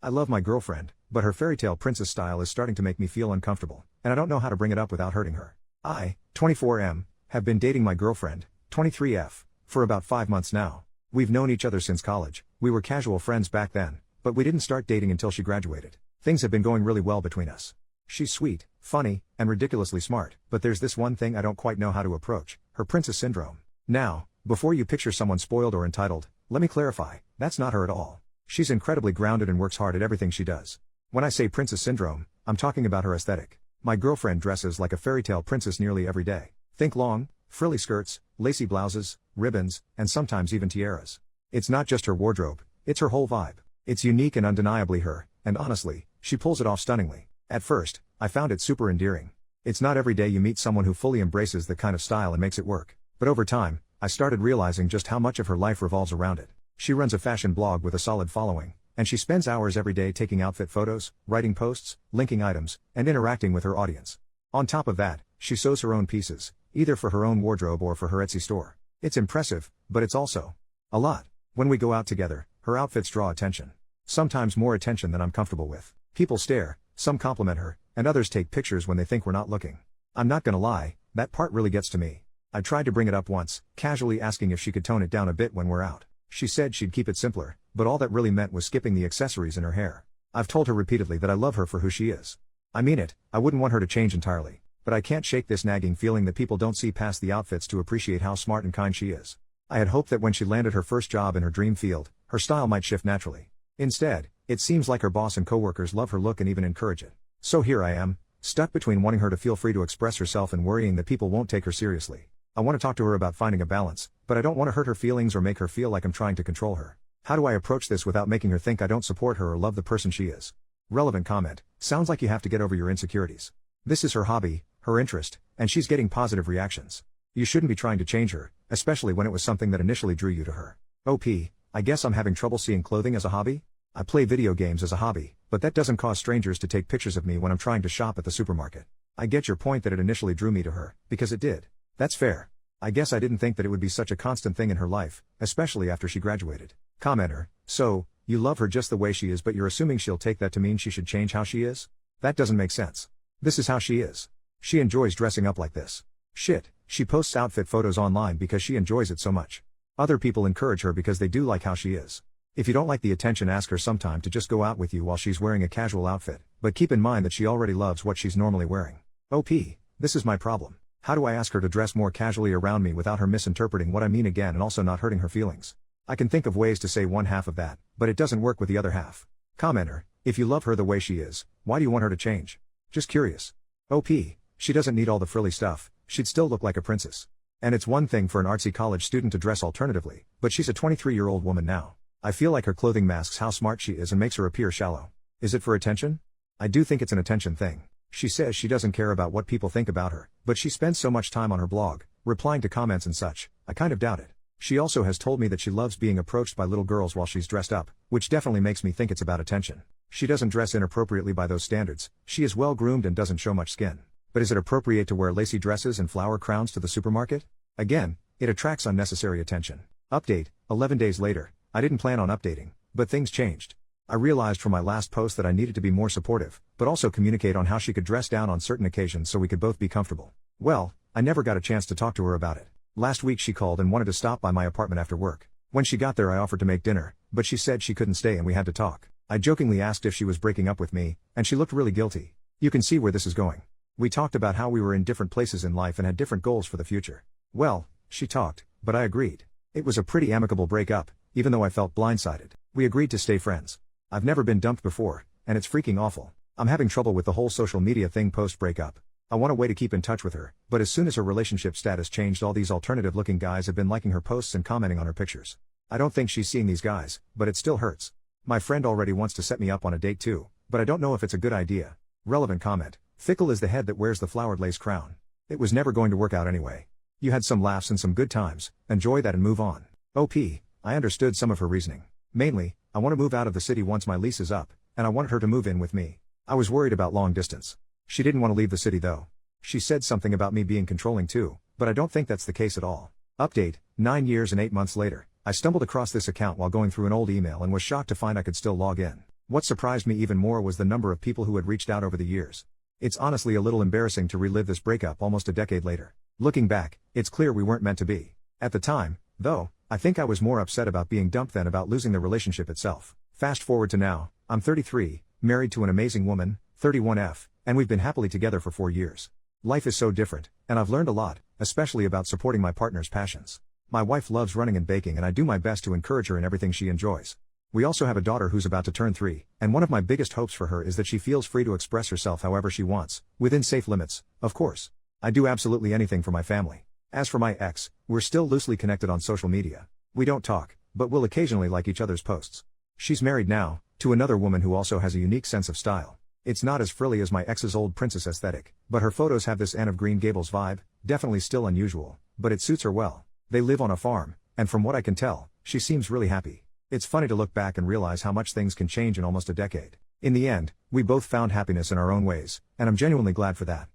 I love my girlfriend, but her fairytale princess style is starting to make me feel uncomfortable, and I don't know how to bring it up without hurting her. I, 24M, have been dating my girlfriend, 23F, for about 5 months now. We've known each other since college. We were casual friends back then, but we didn't start dating until she graduated. Things have been going really well between us. She's sweet, funny, and ridiculously smart, but there's this one thing I don't quite know how to approach: her princess syndrome. Now, before you picture someone spoiled or entitled, let me clarify, that's not her at all. She's incredibly grounded and works hard at everything she does. When I say princess syndrome, I'm talking about her aesthetic. My girlfriend dresses like a fairytale princess nearly every day. Think long, frilly skirts, lacy blouses, ribbons, and sometimes even tiaras. It's not just her wardrobe, it's her whole vibe. It's unique and undeniably her, and honestly, she pulls it off stunningly. At first, I found it super endearing. It's not every day you meet someone who fully embraces the kind of style and makes it work. But over time, I started realizing just how much of her life revolves around it. She runs a fashion blog with a solid following, and she spends hours every day taking outfit photos, writing posts, linking items, and interacting with her audience. On top of that, she sews her own pieces, either for her own wardrobe or for her Etsy store. It's impressive, but it's also a lot. When we go out together, her outfits draw attention. Sometimes more attention than I'm comfortable with. People stare, some compliment her, and others take pictures when they think we're not looking. I'm not gonna lie, that part really gets to me. I tried to bring it up once, casually asking if she could tone it down a bit when we're out. She said she'd keep it simpler, but all that really meant was skipping the accessories in her hair. I've told her repeatedly that I love her for who she is. I mean it, I wouldn't want her to change entirely. But I can't shake this nagging feeling that people don't see past the outfits to appreciate how smart and kind she is. I had hoped that when she landed her first job in her dream field, her style might shift naturally. Instead, it seems like her boss and coworkers love her look and even encourage it. So here I am, stuck between wanting her to feel free to express herself and worrying that people won't take her seriously. I want to talk to her about finding a balance, but I don't want to hurt her feelings or make her feel like I'm trying to control her. How do I approach this without making her think I don't support her or love the person she is? Relevant comment: sounds like you have to get over your insecurities. This is her hobby, her interest, and she's getting positive reactions. You shouldn't be trying to change her, especially when it was something that initially drew you to her. OP, I guess I'm having trouble seeing clothing as a hobby? I play video games as a hobby, but that doesn't cause strangers to take pictures of me when I'm trying to shop at the supermarket. I get your point that it initially drew me to her, because it did. That's fair. I guess I didn't think that it would be such a constant thing in her life, especially after she graduated. Commenter: so, you love her just the way she is, but you're assuming she'll take that to mean she should change how she is? That doesn't make sense. This is how she is. She enjoys dressing up like this. Shit, she posts outfit photos online because she enjoys it so much. Other people encourage her because they do like how she is. If you don't like the attention, ask her sometime to just go out with you while she's wearing a casual outfit, but keep in mind that she already loves what she's normally wearing. OP, this is my problem. How do I ask her to dress more casually around me without her misinterpreting what I mean again and also not hurting her feelings? I can think of ways to say one half of that, but it doesn't work with the other half. Commenter: if you love her the way she is, why do you want her to change? Just curious. OP, she doesn't need all the frilly stuff, she'd still look like a princess. And it's one thing for an artsy college student to dress alternatively, but she's a 23-year-old woman now. I feel like her clothing masks how smart she is and makes her appear shallow. Is it for attention? I do think it's an attention thing. She says she doesn't care about what people think about her, but she spends so much time on her blog, replying to comments and such. I kind of doubt it. She also has told me that she loves being approached by little girls while she's dressed up, which definitely makes me think it's about attention. She doesn't dress inappropriately by those standards, she is well groomed and doesn't show much skin. But is it appropriate to wear lacy dresses and flower crowns to the supermarket? Again, it attracts unnecessary attention. Update: 11 days later. I didn't plan on updating, but things changed. I realized from my last post that I needed to be more supportive, but also communicate on how she could dress down on certain occasions so we could both be comfortable. Well, I never got a chance to talk to her about it. Last week she called and wanted to stop by my apartment after work. When she got there I offered to make dinner, but she said she couldn't stay and we had to talk. I jokingly asked if she was breaking up with me, and she looked really guilty. You can see where this is going. We talked about how we were in different places in life and had different goals for the future. Well, she talked, but I agreed. It was a pretty amicable breakup, even though I felt blindsided. We agreed to stay friends. I've never been dumped before, and it's freaking awful. I'm having trouble with the whole social media thing post-breakup. I want a way to keep in touch with her, but as soon as her relationship status changed, all these alternative-looking guys have been liking her posts and commenting on her pictures. I don't think she's seeing these guys, but it still hurts. My friend already wants to set me up on a date too, but I don't know if it's a good idea. Relevant comment: fickle is the head that wears the flowered lace crown. It was never going to work out anyway. You had some laughs and some good times, enjoy that and move on. OP, I understood some of her reasoning. Mainly, I want to move out of the city once my lease is up, and I wanted her to move in with me. I was worried about long distance. She didn't want to leave the city though. She said something about me being controlling too, but I don't think that's the case at all. Update: 9 years and 8 months later, I stumbled across this account while going through an old email and was shocked to find I could still log in. What surprised me even more was the number of people who had reached out over the years. It's honestly a little embarrassing to relive this breakup almost a decade later. Looking back, it's clear we weren't meant to be. At the time, though, I think I was more upset about being dumped than about losing the relationship itself. Fast forward to now, I'm 33, married to an amazing woman, 31F, and we've been happily together for 4 years. Life is so different, and I've learned a lot, especially about supporting my partner's passions. My wife loves running and baking, and I do my best to encourage her in everything she enjoys. We also have a daughter who's about to turn 3, and one of my biggest hopes for her is that she feels free to express herself however she wants, within safe limits, of course. I do absolutely anything for my family. As for my ex, we're still loosely connected on social media. We don't talk, but we'll occasionally like each other's posts. She's married now, to another woman who also has a unique sense of style. It's not as frilly as my ex's old princess aesthetic, but her photos have this Anne of Green Gables vibe, definitely still unusual, but it suits her well. They live on a farm, and from what I can tell, she seems really happy. It's funny to look back and realize how much things can change in almost a decade. In the end, we both found happiness in our own ways, and I'm genuinely glad for that.